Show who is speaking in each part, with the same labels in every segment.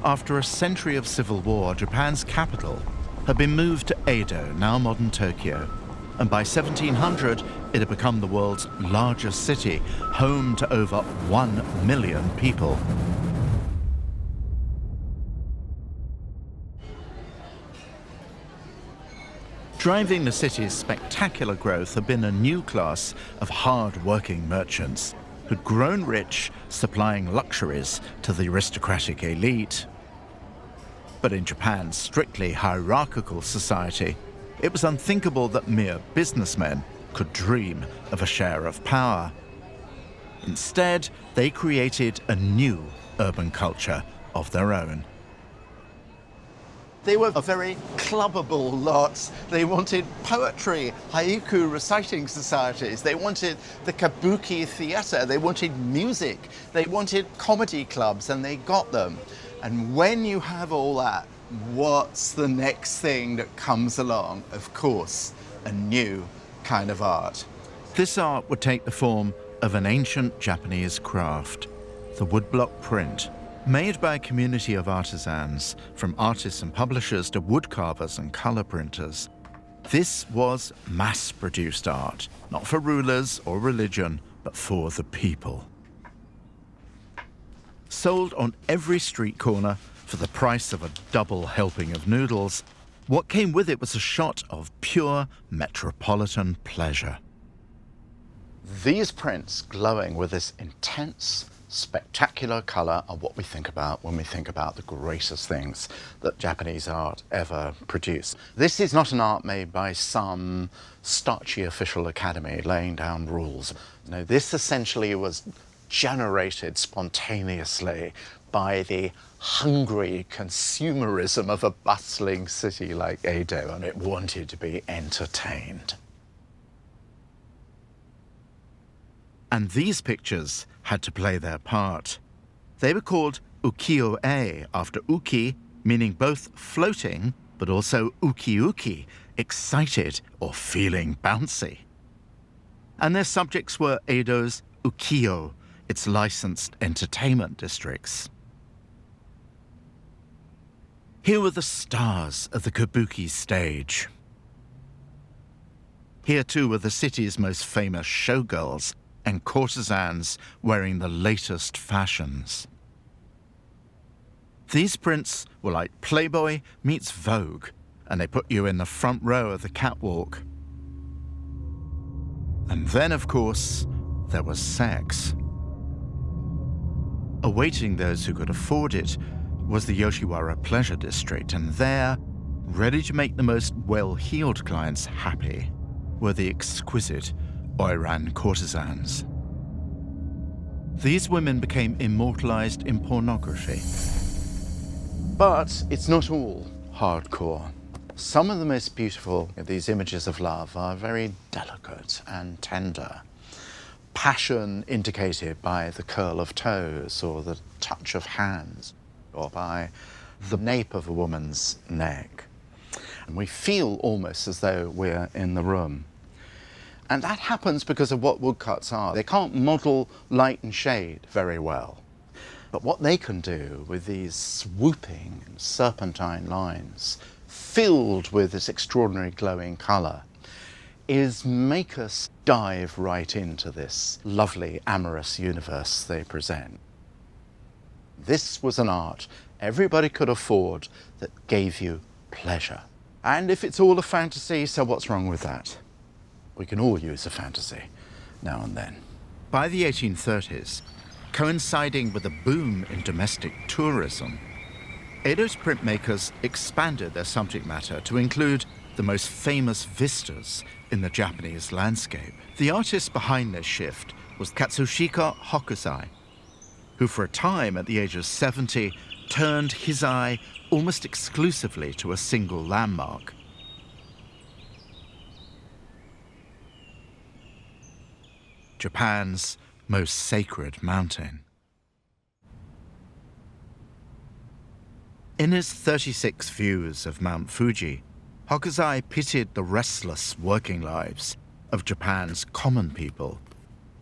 Speaker 1: After a century of civil war, Japan's capital had been moved to Edo, now modern Tokyo. And by 1700, it had become the world's largest city, home to over 1 million people. Driving the city's spectacular growth had been a new class of hard-working merchants who'd grown rich, supplying luxuries to the aristocratic elite. But in Japan's strictly hierarchical society, it was unthinkable that mere businessmen could dream of a share of power. Instead, they created a new urban culture of their own.
Speaker 2: They were a very clubbable lot. They wanted poetry, haiku reciting societies. They wanted the kabuki theater. They wanted music. They wanted comedy clubs, and they got them. And when you have all that, what's the next thing that comes along? Of course, a new kind of art.
Speaker 1: This art would take the form of an ancient Japanese craft, the woodblock print. Made by a community of artisans, from artists and publishers to woodcarvers and color printers. This was mass-produced art, not for rulers or religion, but for the people. Sold on every street corner for the price of a double helping of noodles, what came with it was a shot of pure metropolitan pleasure.
Speaker 2: These prints glowing with this intense, spectacular color are what we think about when we think about the greatest things that Japanese art ever produced. This is not an art made by some starchy official academy laying down rules. No, this essentially was generated spontaneously by the hungry consumerism of a bustling city like Edo, and it wanted to be entertained.
Speaker 1: And these pictures had to play their part. They were called ukiyo-e, after uki, meaning both floating, but also uki-uki, excited or feeling bouncy. And their subjects were Edo's ukiyo, its licensed entertainment districts. Here were the stars of the kabuki stage. Here too were the city's most famous showgirls and courtesans wearing the latest fashions. These prints were like Playboy meets Vogue, and they put you in the front row of the catwalk. And then, of course, there was sex. Awaiting those who could afford it was the Yoshiwara Pleasure District, and there, ready to make the most well-heeled clients happy, were the exquisite Oiran courtesans. These women became immortalized in pornography.
Speaker 2: But it's not all hardcore. Some of the most beautiful of these images of love are very delicate and tender. Passion indicated by the curl of toes or the touch of hands or by the nape of a woman's neck. And we feel almost as though we're in the room. And that happens because of what woodcuts are. They can't model light and shade very well. But what they can do with these swooping serpentine lines, filled with this extraordinary glowing color, is make us dive right into this lovely amorous universe they present. This was an art everybody could afford that gave you pleasure. And if it's all a fantasy, so what's wrong with that? We can all use a fantasy now and then.
Speaker 1: By the 1830s, coinciding with a boom in domestic tourism, Edo's printmakers expanded their subject matter to include the most famous vistas in the Japanese landscape. The artist behind this shift was Katsushika Hokusai, who for a time at the age of 70 turned his eye almost exclusively to a single landmark. Japan's most sacred mountain. In his 36 views of Mount Fuji, Hokusai pitted the restless working lives of Japan's common people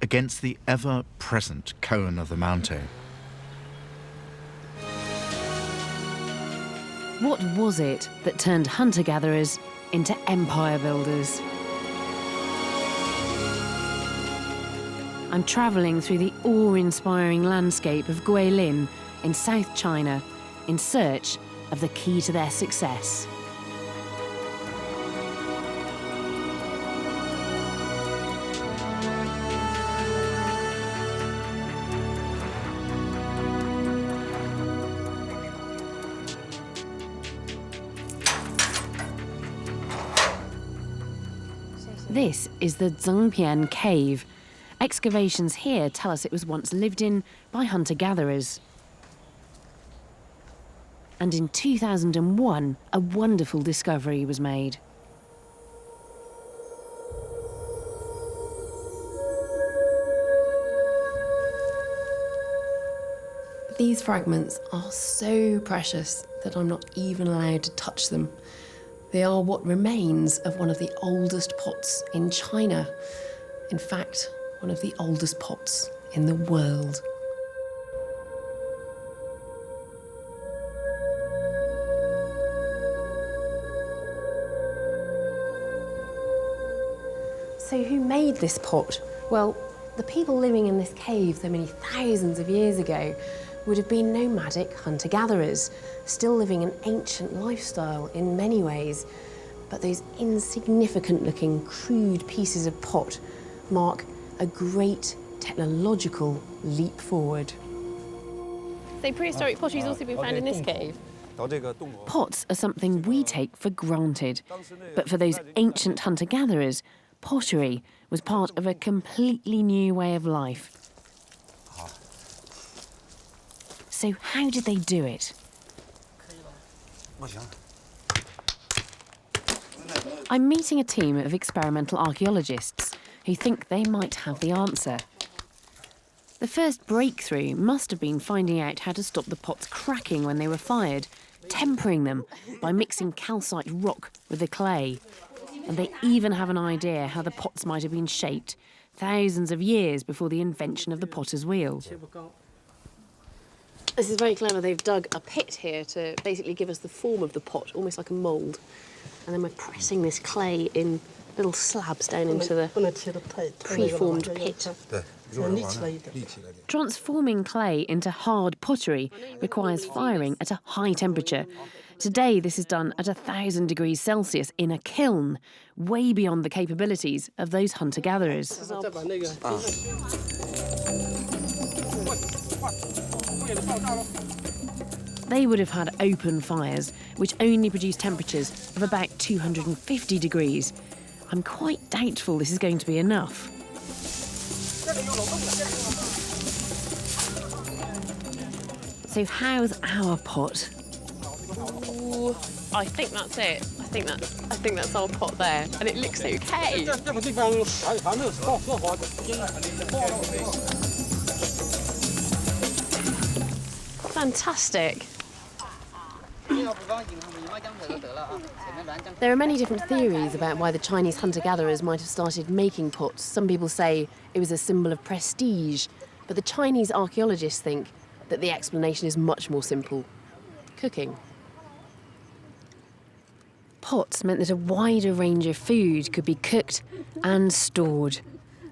Speaker 1: against the ever-present cone of the mountain.
Speaker 3: What was it that turned hunter-gatherers into empire builders? I'm travelling through the awe-inspiring landscape of Guilin in South China in search of the key to their success. This is the Zhangpian Cave. Excavations here tell us it was once lived in by hunter-gatherers. And in 2001, a wonderful discovery was made.
Speaker 4: These fragments are so precious that I'm not even allowed to touch them. They are what remains of one of the oldest pots in China. In fact, one of the oldest pots in the world. So who made this pot? Well, the people living in this cave so many thousands of years ago would have been nomadic hunter-gatherers, still living an ancient lifestyle in many ways. But those insignificant-looking, crude pieces of pot mark a great technological leap forward.
Speaker 5: So prehistoric pottery's also been found in this cave?
Speaker 3: Pots are something we take for granted. But for those ancient hunter-gatherers, pottery was part of a completely new way of life. So how did they do it? I'm meeting a team of experimental archaeologists who think they might have the answer. The first breakthrough must have been finding out how to stop the pots cracking when they were fired, tempering them by mixing calcite rock with the clay. And they even have an idea how the pots might have been shaped thousands of years before the invention of the potter's wheel.
Speaker 5: This is very clever. They've dug a pit here to basically give us the form of the pot, almost like a mould. And then we're pressing this clay in little slabs down into the pre-formed pit.
Speaker 3: Transforming clay into hard pottery requires firing at a high temperature. Today, this is done at 1,000 degrees Celsius in a kiln, way beyond the capabilities of those hunter-gatherers. They would have had open fires, which only produce temperatures of about 250 degrees. I'm quite doubtful this is going to be enough. So how's our pot?
Speaker 5: Ooh, I think that's it. I think that's our pot there, and it looks okay. Fantastic.
Speaker 4: There are many different theories about why the Chinese hunter-gatherers might have started making pots. Some people say it was a symbol of prestige, but the Chinese archaeologists think that the explanation is much more simple: cooking.
Speaker 3: Pots meant that a wider range of food could be cooked and stored,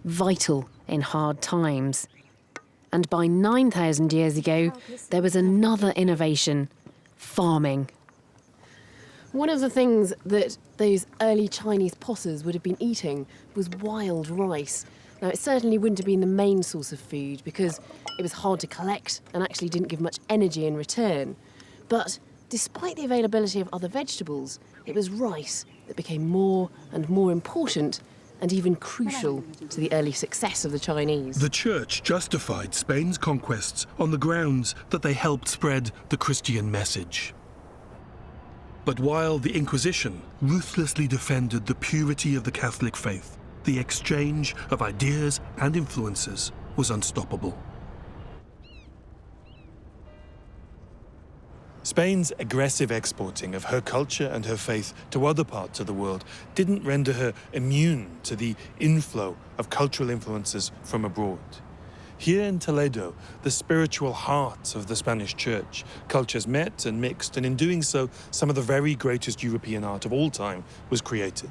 Speaker 3: vital in hard times. And by 9,000 years ago, there was another innovation: farming.
Speaker 4: One of the things that those early Chinese potters would have been eating was wild rice. Now, it certainly wouldn't have been the main source of food because it was hard to collect and actually didn't give much energy in return. But despite the availability of other vegetables, it was rice that became more and more important and even crucial to the early success of the Chinese.
Speaker 6: The church justified Spain's conquests on the grounds that they helped spread the Christian message. But while the Inquisition ruthlessly defended the purity of the Catholic faith, the exchange of ideas and influences was unstoppable. Spain's aggressive exporting of her culture and her faith to other parts of the world didn't render her immune to the inflow of cultural influences from abroad. Here in Toledo, the spiritual heart of the Spanish church, cultures met and mixed, and in doing so, some of the very greatest European art of all time was created.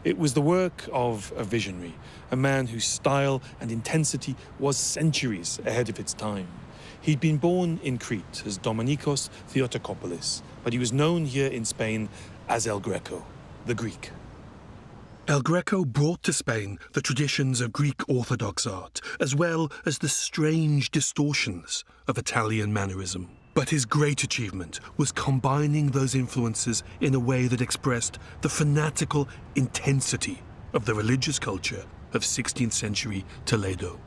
Speaker 6: It was the work of a visionary, a man whose style and intensity was centuries ahead of its time. He'd been born in Crete as Dominikos Theotokopoulos, but he was known here in Spain as El Greco, the Greek. El Greco brought to Spain the traditions of Greek Orthodox art, as well as the strange distortions of Italian mannerism. But his great achievement was combining those influences in a way that expressed the fanatical intensity of the religious culture of 16th century Toledo.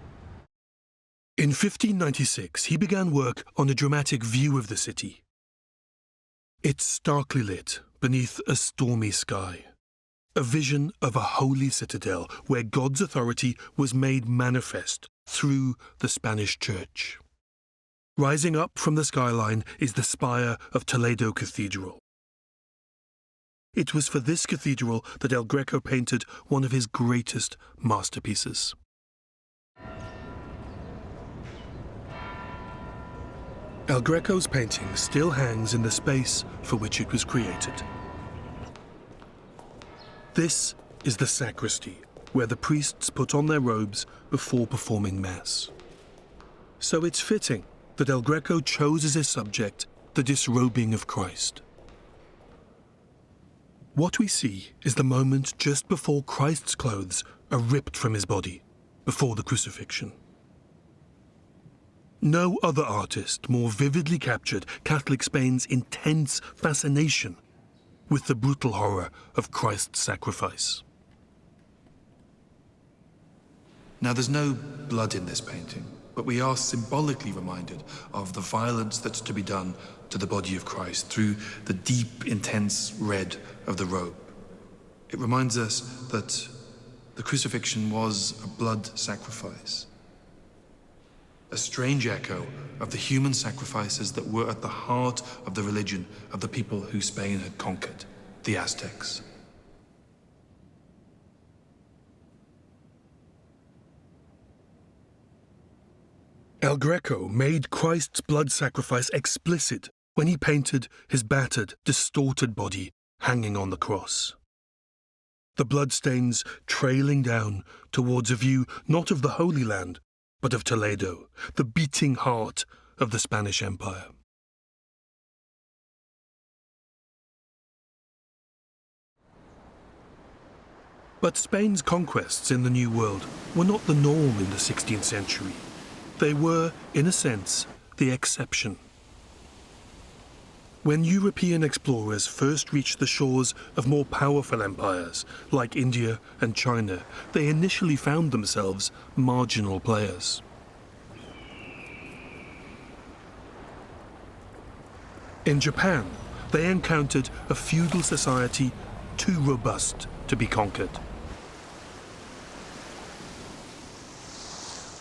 Speaker 6: In 1596, he began work on a dramatic view of the city. It's starkly lit beneath a stormy sky. A vision of a holy citadel where God's authority was made manifest through the Spanish church. Rising up from the skyline is the spire of Toledo Cathedral. It was for this cathedral that El Greco painted one of his greatest masterpieces. El Greco's painting still hangs in the space for which it was created. This is the sacristy, where the priests put on their robes before performing Mass. So it's fitting that El Greco chose as his subject the disrobing of Christ. What we see is the moment just before Christ's clothes are ripped from his body, before the crucifixion. No other artist more vividly captured Catholic Spain's intense fascination with the brutal horror of Christ's sacrifice. Now, there's no blood in this painting, but we are symbolically reminded of the violence that's to be done to the body of Christ through the deep, intense red of the robe. It reminds us that the crucifixion was a blood sacrifice, a strange echo of the human sacrifices that were at the heart of the religion of the people who Spain had conquered, the Aztecs. El Greco made Christ's blood sacrifice explicit when he painted his battered, distorted body hanging on the cross. The bloodstains trailing down towards a view not of the Holy Land, but of Toledo, the beating heart of the Spanish Empire. But Spain's conquests in the New World were not the norm in the 16th century. They were, in a sense, the exception. When European explorers first reached the shores of more powerful empires, like India and China, they initially found themselves marginal players. In Japan, they encountered a feudal society too robust to be conquered.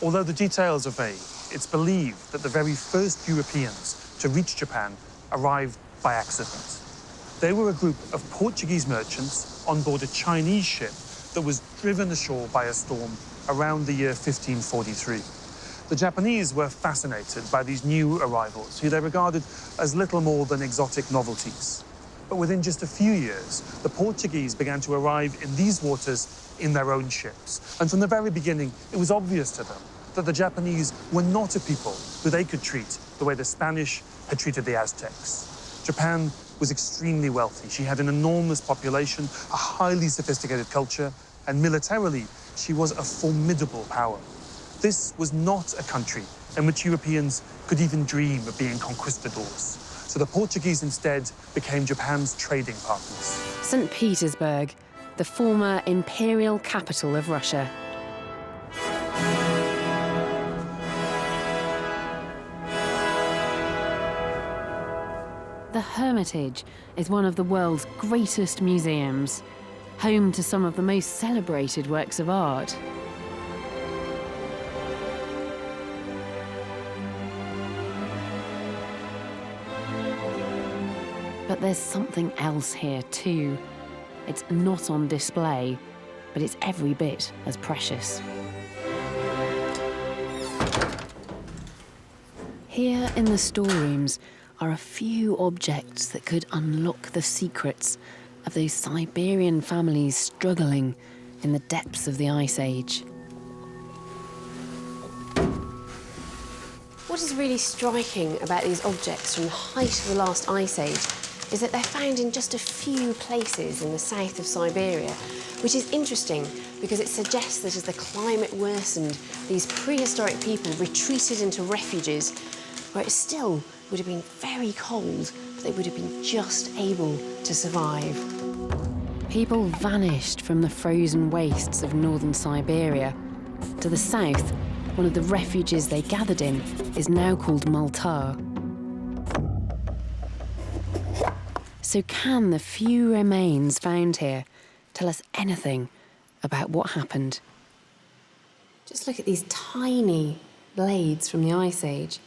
Speaker 7: Although the details are vague, it's believed that the very first Europeans to reach Japan arrived by accident. They were a group of Portuguese merchants on board a Chinese ship that was driven ashore by a storm around the year 1543. The Japanese were fascinated by these new arrivals, who they regarded as little more than exotic novelties. But within just a few years, the Portuguese began to arrive in these waters in their own ships. And from the very beginning, it was obvious to them that the Japanese were not a people who they could treat the way the Spanish had treated the Aztecs. Japan was extremely wealthy. She had an enormous population, a highly sophisticated culture, and militarily, she was a formidable power. This was not a country in which Europeans could even dream of being conquistadors. So the Portuguese instead became Japan's trading partners.
Speaker 3: St. Petersburg, the former imperial capital of Russia. The Hermitage is one of the world's greatest museums, home to some of the most celebrated works of art. But there's something else here too. It's not on display, but it's every bit as precious. Here in the storerooms are a few objects that could unlock the secrets of those Siberian families struggling in the depths of the Ice Age.
Speaker 4: What is really striking about these objects from the height of the last Ice Age is that they're found in just a few places in the south of Siberia, which is interesting because it suggests that as the climate worsened, these prehistoric people retreated into refuges where it still would have been very cold, but they would have been just able to survive.
Speaker 3: People vanished from the frozen wastes of northern Siberia. To the south, one of the refuges they gathered in is now called Maltar. So can the few remains found here tell us anything about what happened?
Speaker 4: Just look at these tiny blades from the Ice Age.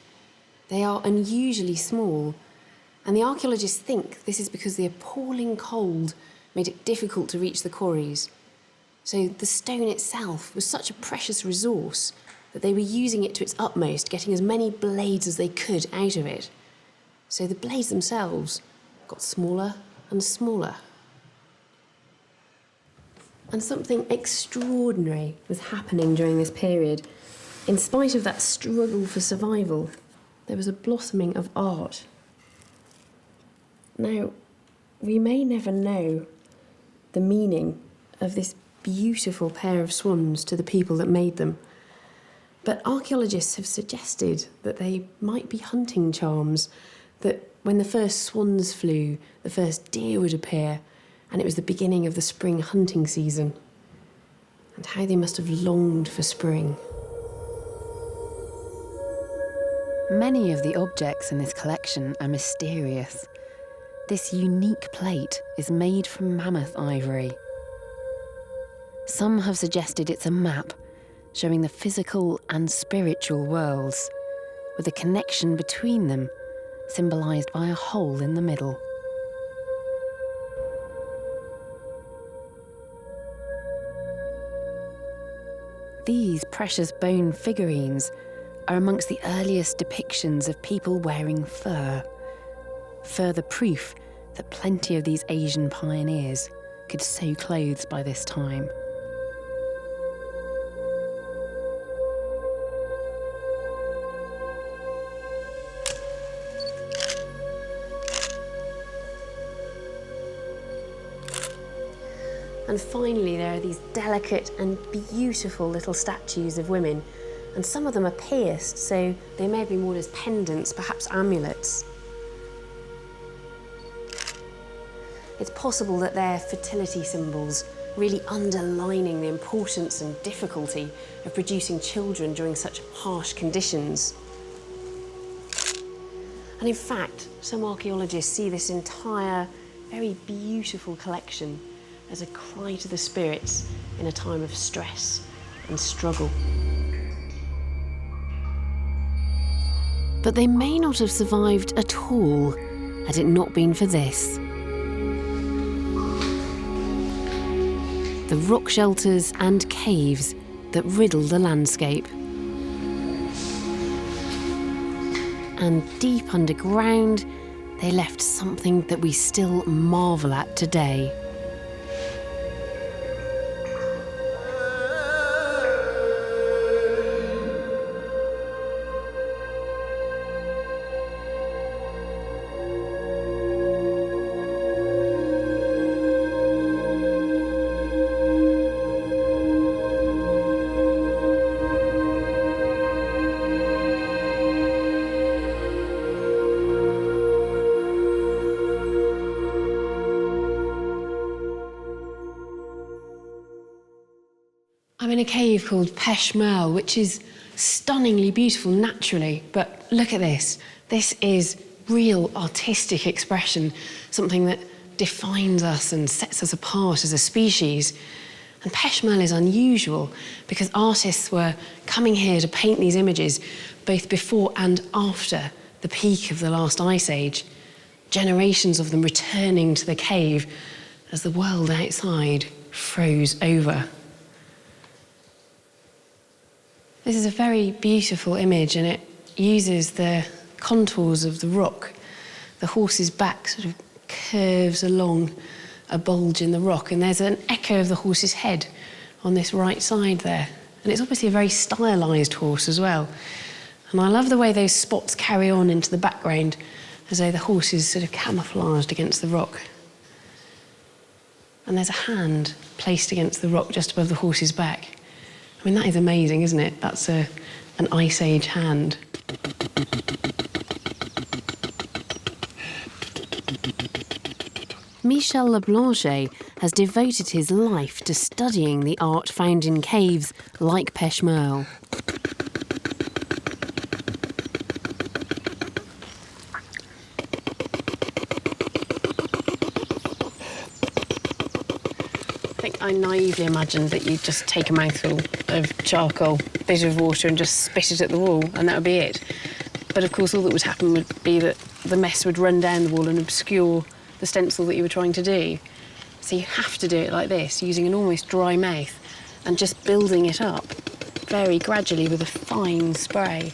Speaker 4: They are unusually small, and the archaeologists think this is because the appalling cold made it difficult to reach the quarries. So the stone itself was such a precious resource that they were using it to its utmost, getting as many blades as they could out of it. So the blades themselves got smaller and smaller. And something extraordinary was happening during this period. In spite of that struggle for survival, there was a blossoming of art. Now, we may never know the meaning of this beautiful pair of swans to the people that made them, but archaeologists have suggested that they might be hunting charms, that when the first swans flew, the first deer would appear, and it was the beginning of the spring hunting season. And how they must have longed for spring.
Speaker 3: Many of the objects in this collection are mysterious. This unique plate is made from mammoth ivory. Some have suggested it's a map showing the physical and spiritual worlds, with a connection between them symbolised by a hole in the middle. These precious bone figurines are amongst the earliest depictions of people wearing fur, further proof that plenty of these Asian pioneers could sew clothes by this time.
Speaker 4: And finally, there are these delicate and beautiful little statues of women, and some of them are pierced, so they may have been worn as pendants, perhaps amulets. It's possible that they're fertility symbols, really underlining the importance and difficulty of producing children during such harsh conditions. And in fact, some archaeologists see this entire, very beautiful collection as a cry to the spirits in a time of stress and struggle.
Speaker 3: But they may not have survived at all had it not been for this. The rock shelters and caves that riddle the landscape. And deep underground, they left something that we still marvel at today.
Speaker 4: I'm in a cave called Peshmerl, which is stunningly beautiful naturally, but look at this. This is real artistic expression, something that defines us and sets us apart as a species. And Peshmerl is unusual because artists were coming here to paint these images both before and after the peak of the last Ice Age, generations of them returning to the cave as the world outside froze over. This is a very beautiful image, and it uses the contours of the rock. The horse's back sort of curves along a bulge in the rock, and there's an echo of the horse's head on this right side there. And it's obviously a very stylised horse as well. And I love the way those spots carry on into the background, as though the horse is sort of camouflaged against the rock. And there's a hand placed against the rock just above the horse's back. I mean, that is amazing, isn't it? That's an Ice Age hand.
Speaker 3: Michel Leblanche has devoted his life to studying the art found in caves like Peshmerl.
Speaker 4: I naively imagined that you'd just take a mouthful of charcoal, a bit of water, and just spit it at the wall, and that would be it. But of course, all that would happen would be that the mess would run down the wall and obscure the stencil that you were trying to do. So you have to do it like this, using an almost dry mouth and just building it up very gradually with a fine spray.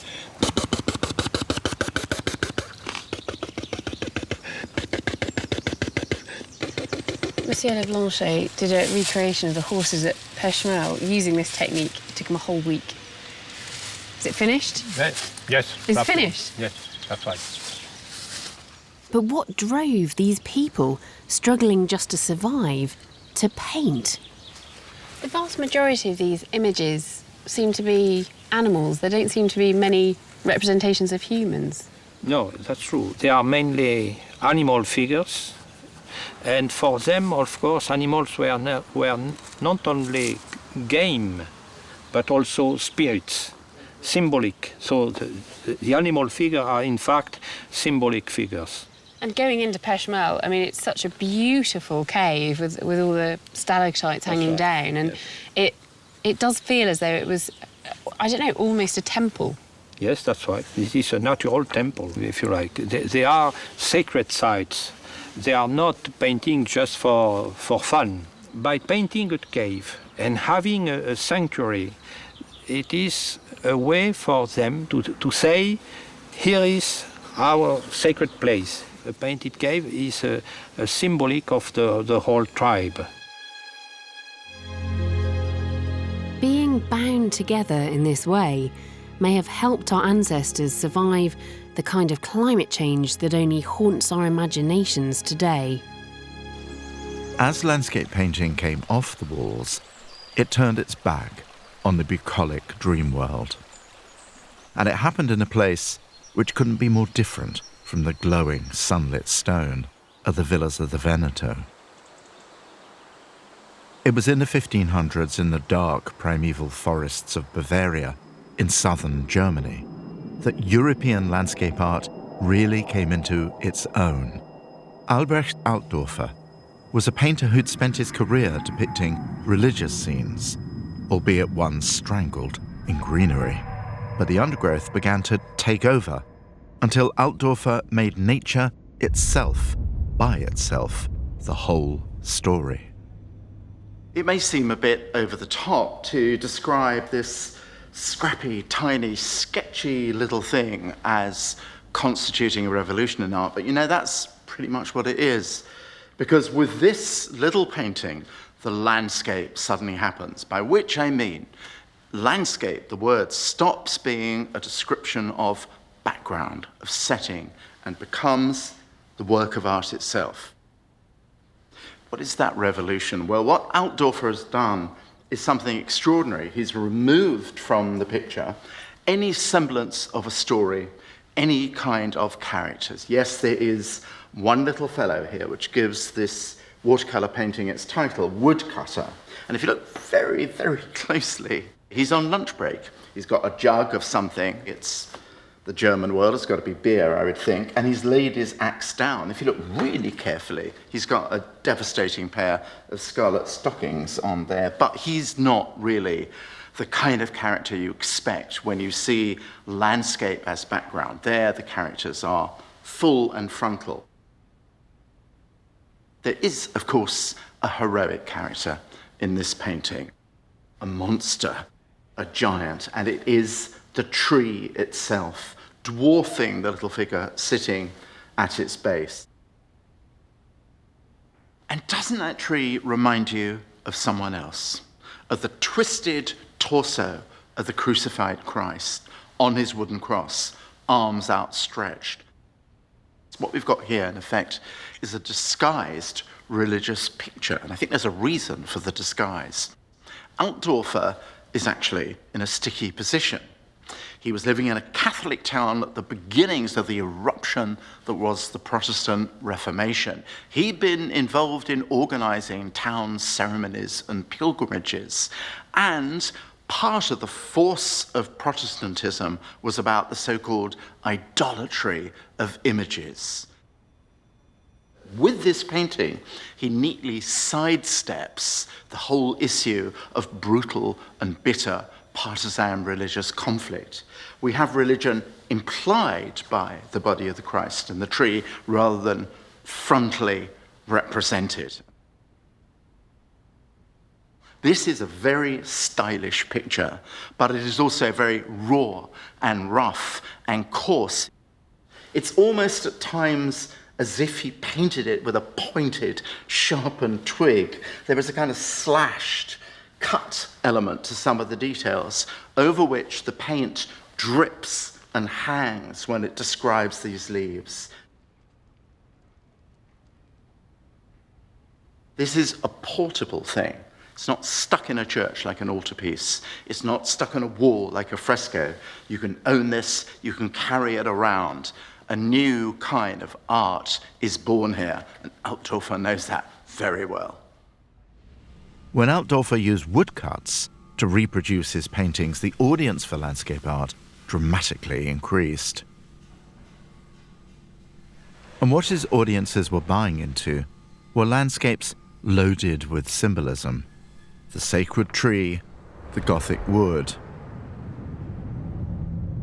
Speaker 4: Monsieur Leblanche did a recreation of the horses at Peshmerl using this technique. It took him a whole week. Is it finished?
Speaker 8: Yes.
Speaker 4: Is it finished?
Speaker 8: Yes, that's right.
Speaker 3: But what drove these people, struggling just to survive, to paint?
Speaker 4: The vast majority of these images seem to be animals. There don't seem to be many representations of humans.
Speaker 8: No, that's true. They are mainly animal figures. And for them, of course, animals were not only game, but also spirits, symbolic. So the animal figures are, in fact, symbolic figures.
Speaker 4: And going into Peshmerl, I mean, it's such a beautiful cave with all the stalactites hanging down. And
Speaker 8: yes.
Speaker 4: it does feel as though it was, I don't know, almost a temple.
Speaker 8: Yes, that's right. It is a natural temple, if you like. They are sacred sites. They are not painting just for fun. By painting a cave and having a sanctuary, it is a way for them to say, here is our sacred place. A painted cave is a symbolic of the whole tribe.
Speaker 3: Being bound together in this way may have helped our ancestors survive the kind of climate change that only haunts our imaginations today.
Speaker 1: As landscape painting came off the walls, it turned its back on the bucolic dream world. And it happened in a place which couldn't be more different from the glowing, sunlit stone of the villas of the Veneto. It was in the 1500s in the dark, primeval forests of Bavaria in southern Germany that European landscape art really came into its own. Albrecht Altdorfer was a painter who'd spent his career depicting religious scenes, albeit one strangled in greenery. But the undergrowth began to take over until Altdorfer made nature itself, by itself, the whole story. It may seem a bit over the top to describe this scrappy, tiny, sketchy little thing as constituting a revolution in art, but you know, that's pretty much what it is. Because with this little painting, the landscape suddenly happens, by which I mean landscape, the word, stops being a description of background, of setting, and becomes the work of art itself. What is that revolution? Well, what Altdorfer has done is something extraordinary. He's removed from the picture any semblance of a story, any kind of characters. Yes, there is one little fellow here which gives this watercolour painting its title, Woodcutter. And if you look very, very closely, he's on lunch break. He's got a jug of something. It's the German word, it's got to be beer, I would think, and he's laid his axe down. If you look really carefully, he's got a devastating pair of scarlet stockings on there, but he's not really the kind of character you expect when you see landscape as background. There, the characters are full and frontal. There is, of course, a heroic character in this painting, a monster, a giant, and it is the tree itself,
Speaker 2: dwarfing the little figure sitting at its base. And doesn't that tree remind you of someone else? Of the twisted torso of the crucified Christ on his wooden cross, arms outstretched. What we've got here, in effect, is a disguised religious picture, and I think there's a reason for the disguise. Altdorfer is actually in a sticky position. He was living in a Catholic town at the beginnings of the eruption that was the Protestant Reformation. He'd been involved in organizing town ceremonies and pilgrimages, and part of the force of Protestantism was about the so-called idolatry of images. With this painting, he neatly sidesteps the whole issue of brutal and bitter partisan religious conflict. We have religion implied by the body of the Christ and the tree rather than frontally represented. This is a very stylish picture, but it is also very raw and rough and coarse. It's almost at times as if he painted it with a pointed, sharpened twig. There is a kind of slashed, cut element to some of the details, over which the paint drips and hangs when it describes these leaves. This is a portable thing. It's not stuck in a church like an altarpiece. It's not stuck on a wall like a fresco. You can own this, you can carry it around. A new kind of art is born here, and Altdorfer knows that very well.
Speaker 1: When Altdorfer used woodcuts to reproduce his paintings, the audience for landscape art dramatically increased. And what his audiences were buying into were landscapes loaded with symbolism. The sacred tree, the Gothic wood.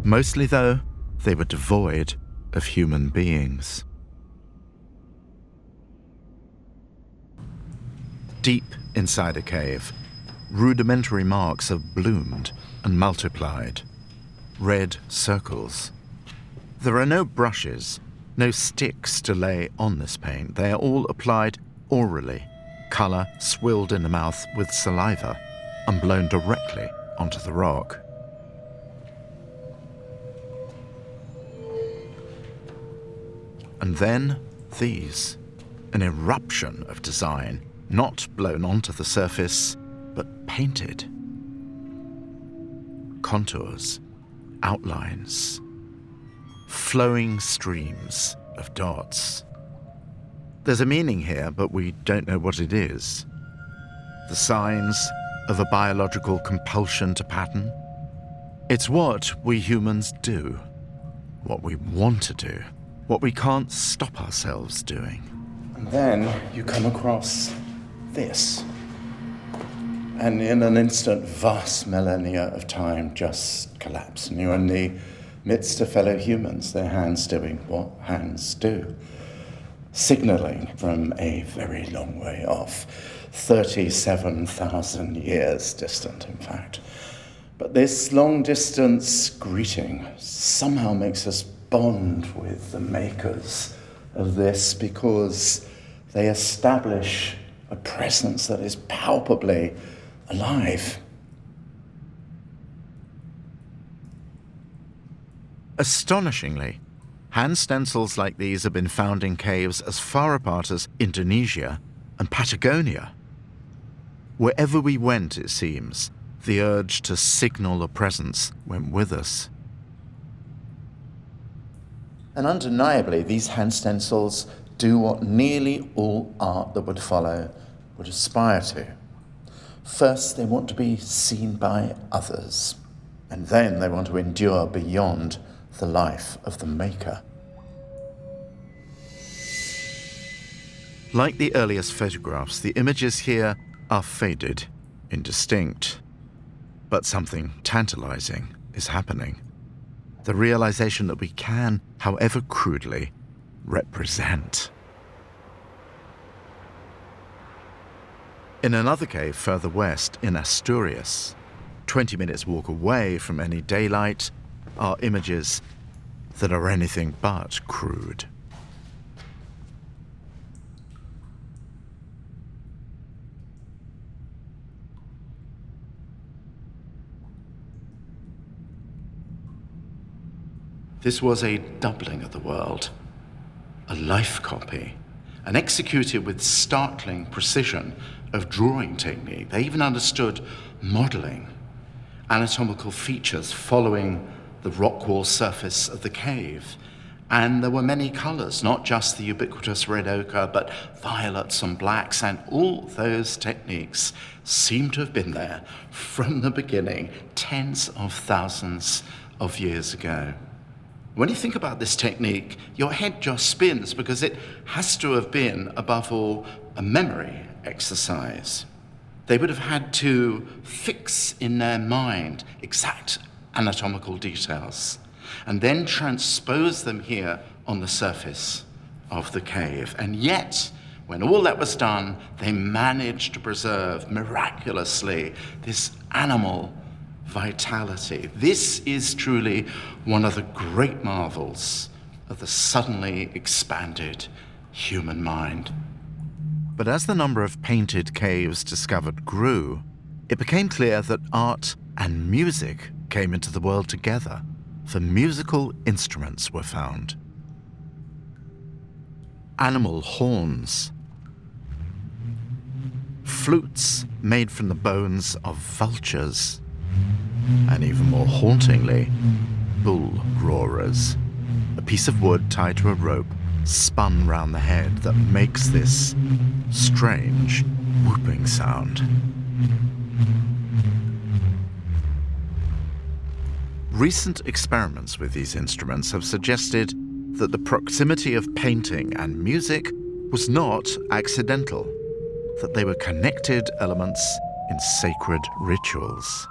Speaker 1: Mostly, though, they were devoid of human beings. Deep inside a cave, rudimentary marks have bloomed and multiplied. Red circles. There are no brushes, no sticks to lay on this paint. They are all applied orally, colour swilled in the mouth with saliva and blown directly onto the rock. And then these, an eruption of design, not blown onto the surface, but painted. Contours, outlines, flowing streams of dots. There's a meaning here, but we don't know what it is. The signs of a biological compulsion to pattern. It's what we humans do, what we want to do, what we can't stop ourselves doing.
Speaker 2: And then you come across this. And in an instant, vast millennia of time just collapse. And you're in the midst of fellow humans, their hands doing what hands do. Signaling from a very long way off, 37,000 years distant, in fact. But this long-distance greeting somehow makes us bond with the makers of this, because they establish a presence that is palpably alive.
Speaker 1: Astonishingly, hand stencils like these have been found in caves as far apart as Indonesia and Patagonia. Wherever we went, it seems, the urge to signal a presence went with us.
Speaker 2: And undeniably, these hand stencils do what nearly all art that would follow would aspire to. First, they want to be seen by others, and then they want to endure beyond the life of the maker.
Speaker 1: Like the earliest photographs, the images here are faded, indistinct. But something tantalizing is happening. The realization that we can, however crudely, represent. In another cave further west, in Asturias, 20 minutes walk away from any daylight, are images that are anything but crude.
Speaker 2: This was a doubling of the world, a life copy, and executed with startling precision of drawing technique. They even understood modeling, anatomical features following the rock wall surface of the cave. And there were many colors, not just the ubiquitous red ochre, but violets and blacks, and all those techniques seem to have been there from the beginning, tens of thousands of years ago. When you think about this technique, your head just spins because it has to have been, above all, a memory exercise. They would have had to fix in their mind exact anatomical details and then transpose them here on the surface of the cave. And yet, when all that was done, they managed to preserve miraculously this animal vitality. This is truly one of the great marvels of the suddenly expanded human mind.
Speaker 1: But as the number of painted caves discovered grew, it became clear that art and music came into the world together, for musical instruments were found. Animal horns, flutes made from the bones of vultures, and even more hauntingly, bull roarers, a piece of wood tied to a rope spun round the head that makes this strange whooping sound. Recent experiments with these instruments have suggested that the proximity of painting and music was not accidental, that they were connected elements in sacred rituals.